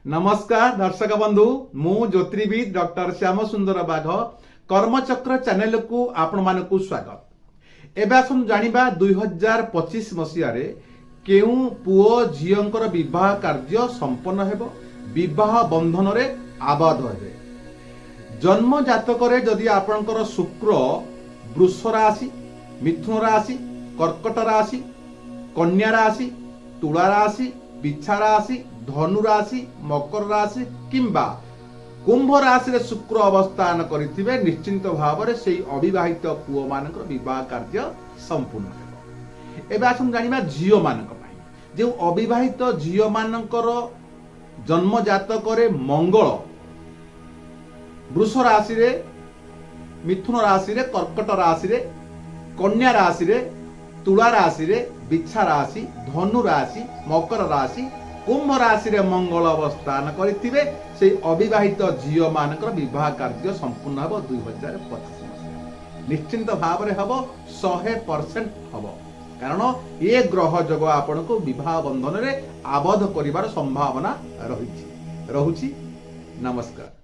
नमस्कार दर्शक बंधु मु ज्योतिर्विद डॉक्टर श्याम सुंदर बाघ कर्मचक्र चैनल को आपण मानकु स्वागत। एबे आसम जानिबा 2025 मसिया रे केउ पुओ झियंकर विवाह कार्य संपन्न हेबो, विवाह बंधन रे आबद्ध हेबे। जन्म जातक रे जदि आपनकर शुक्र वृष राशि, मिथुन राशि, कर्कट राशि, कन्या राशि, तुला राशि, बिछा राशि, धनु राशि, मकर राशि किंबा कुंभ राशि रे शुक्र अवस्थान करिथिबे निश्चिंत भाव रे सेही अविवाहित पुओ मानकर विवाह कार्य संपूर्ण हेबो। एबे आसम जानिबा झियो मानक पई जे अविवाहित झियो मानकर जन्म जातक रे मंगल वृष राशि रे, मिथुन राशि रे, कर्कट राशि रे, कन्या राशि रे, तुला राशि रे, बिछा राशि, धनु राशि, मकर राशि, कुंभ राशि रे मंगल अवस्थान करिथिबे से अविवाहित झियो मानकर विवाह कार्य संपूर्ण हबो 2025 मसिया। निश्चिंत भाव रे हबो 100% हबो, कारण ए ग्रह जग आपण को विवाह बंधन रे आबद्ध करिवार संभावना रहुछि। नमस्कार।